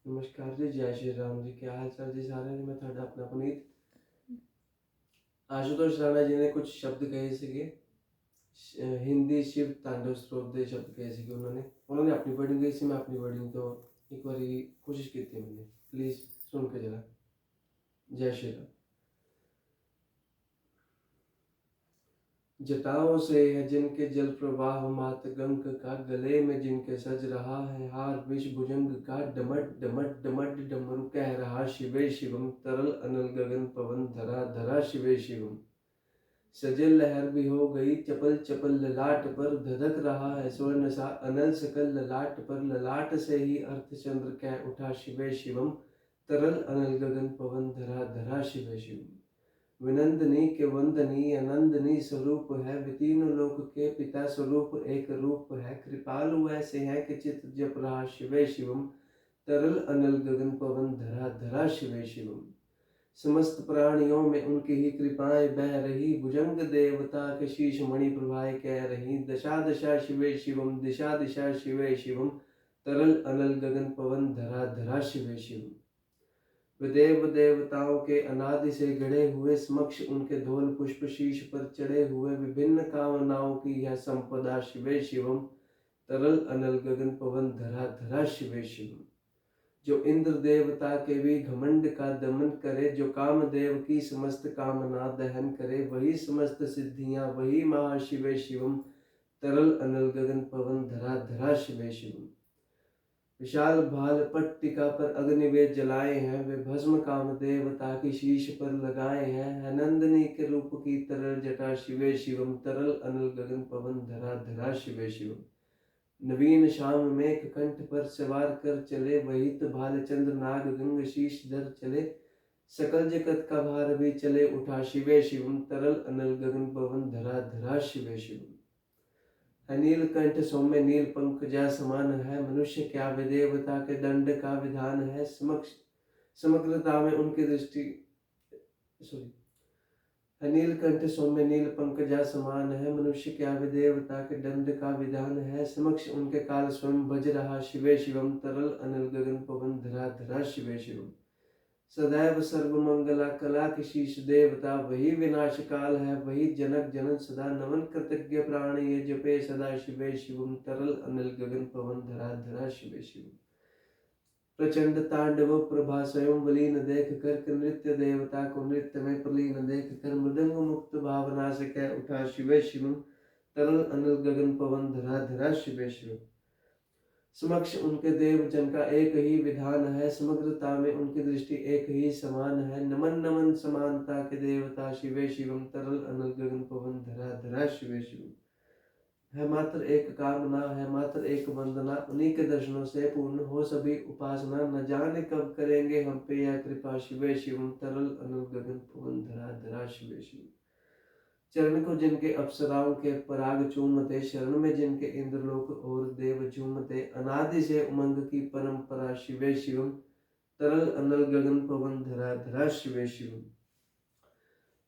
नमस्कार जी, जय श्री राम जी। क्या हाल चाल जी सारे जी। मैं ਤੁਹਾਡਾ ਆਪਣਾ ਪੁਨੀਤ। आशुतोष राणा जी ने कुछ शब्द कहे ਸੀਗੇ, हिंदी शिव तांडव स्त्रोत ਦੇ शब्द कहे ਸੀਗੇ उन्होंने अपनी वर्डिंग कही सी, मैं अपनी वर्डिंग तो एक बारी कोशिश की थी मैंने। प्लीज सुन के जरा। जय श्री राम। जटाओं से है जिनके जल प्रवाह मात गंग का, गले में जिनके सज रहा है हार विष भुजंग का, डमट डमट डमट डमरू कह रहा शिवे शिवम, तरल अनल गगन पवन धरा धरा शिवे शिवम। सजल लहर भी हो गई चपल चपल ललाट पर, धधक रहा है स्वर्ण सा अनल सकल ललाट पर, ललाट से ही अर्थ चंद्र कह उठा शिवे शिवम, तरल अनल गगन पवन धरा धरा शिवे शिवम। विनंदनी के वंदनी अनंदनी स्वरूप है, वितीन लोक के पिता स्वरूप एक रूप है, कृपालु ऐसे है कि चित जप रहा शिवे शिवम, तरल अनल गगन पवन धरा धरा शिवे शिवम। समस्त प्राणियों में उनकी ही कृपाएं बह रही, भुजंग देवता के शीश मणि प्रभाएं कह रही, दशा दशा शिवे शिवम, दिशा दिशा शिवे शिवम, तरल अनल गगन पवन धरा धरा शिवे शिवम। विदेव देवताओं के अनादि से गढ़े हुए, समक्ष उनके धोल पुष्प शीश पर चढ़े हुए, विभिन्न कामनाओं की यह संपदा शिवे शिवम, तरल अनल गगन पवन धरा धरा शिवे शिवम। जो इंद्र देवता के भी घमंड का दमन करे, जो कामदेव की समस्त कामना दहन करे, वही समस्त सिद्धियां वही महाशिवे शिवम, तरल अनल गगन पवन धरा धरा शिवे शिवम। विशाल भाल पट्टिका पर अग्नि वे जलाए हैं, वे भस्म काम देवता की शीश पर लगाए हैं, नंदनी के रूप की तरल जटा शिवे शिवम, तरल अनल गगन पवन धरा धरा शिवे शिवम। नवीन श्याम मेघ कंठ पर सवार कर चले, वही तो भाल चंद्र नाग गंग शीश धर चले, सकल जगत का भार भी चले उठा शिवे शिवम, तरल अनल गगन पवन धरा धरा शिवे शिवम। है नीलकंठ सौम्य नील पंख जा समान है, मनुष्य क्या वे देवता के दंड का विधान है, समग्रता में उनकी दृष्टि है नीलकंठ सौम्य नील पंख जा समान है, मनुष्य क्या वे देवता के दंड का विधान है, समक्ष उनके काल स्वयं भज रहा शिवे शिवम, तरल अनल गगन पवन धरा धरा शिवे शिवम। सदैव सर्वमंगला कला की शीश देवता वही विनाश काल है, वही जनक जनन सदा नमन कृतज्ञ प्राण ये जपे सदा शिवे शिवम, तरल अनल गगन पवन धरा धरा शिवे शिवम। प्रचंड तांडव प्रभा स्वयं वलीन देख कर, नृत्य देवता को नृत्य में प्रलीन देख कर, मृदंग मुक्त भावना से कह उठा शिवे शिवम, तरल अनल गगन पवन धरा धरा शिवे शिवम। समक्ष उनके देव जन का एक ही विधान है, समग्रता में उनकी दृष्टि एक ही समान है, नमन नमन समानता के देवता शिवे शिवम, तरल अनल गगन पवन धरा धरा शिवे शिवम। है मात्र एक कामना, है मात्र एक वंदना, उन्हीं के दर्शनों से पूर्ण हो सभी उपासना, न जाने कब करेंगे हम पे यह कृपा शिवे शिवम, तरल अनल गगन पवन धरा धरा शिवे शिवम। चरण को जिनके अप्सराओं के पराग चूमते, शरण में जिनके इंद्रलोक और देव झूमते, अनादि से उमंग की परंपरा शिवे शिवम, तरल अनल गगन पवन धरा धरा शिवे शिवम।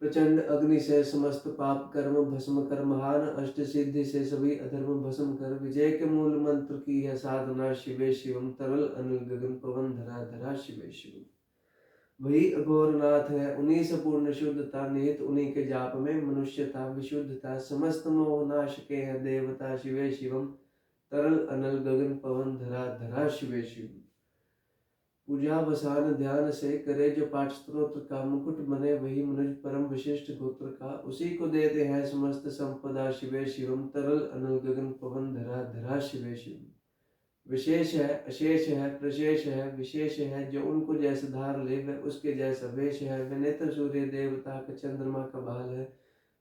प्रचंड अग्नि से समस्त पाप कर्म भस्म कर, महान अष्ट सिद्धि से सभी अधर्म भस्म कर, विजय के मूल मंत्र की है साधना शिवे शिवम, तरल अनल गगन पवन धरा धरा शिवे शिवम। वही अघोरनाथ है, उन्हीं से पूर्ण शुद्धता निहित, उन्हीं के जाप में मनुष्यता विशुद्धता, समस्त मोह नाश के हैं देवता शिवे शिवम, तरल अनल गगन पवन धरा धरा शिवे शिवम। पूजा बसान ध्यान से करे जो पाठ स्तोत्र का मुकुट बने, वही मनुज परम विशिष्ट गोत्र का, उसी को देते हैं समस्त संपदा शिवे शिवम, तरल अनल गगन पवन धरा धरा शिवे शिवम। विशेष है अशेष है प्रशेष है विशेष है, जो उनको जैसे धार ले वह उसके जैसा वेश है, वे नेत्र सूर्य देवता का चंद्रमा का बाल है,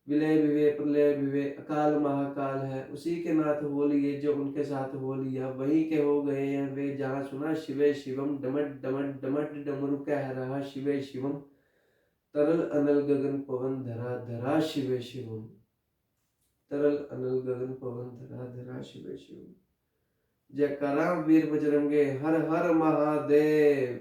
विलय विवे प्रलय विवे अकाल महाकाल है, उसी के नाथ हो लिए जो उनके साथ हो लिया, वही के हो गए हैं वे जहाँ सुना शिवे शिवम, डमट डमट डमट डमरू कह रहा शिवे शिवम, तरल अनल गगन पवन धरा धरा शिवे शिवम, तरल अनल गगन पवन धरा धरा शिवे शिवम। जयकारा वीर बजरंगे, हर हर महादेव।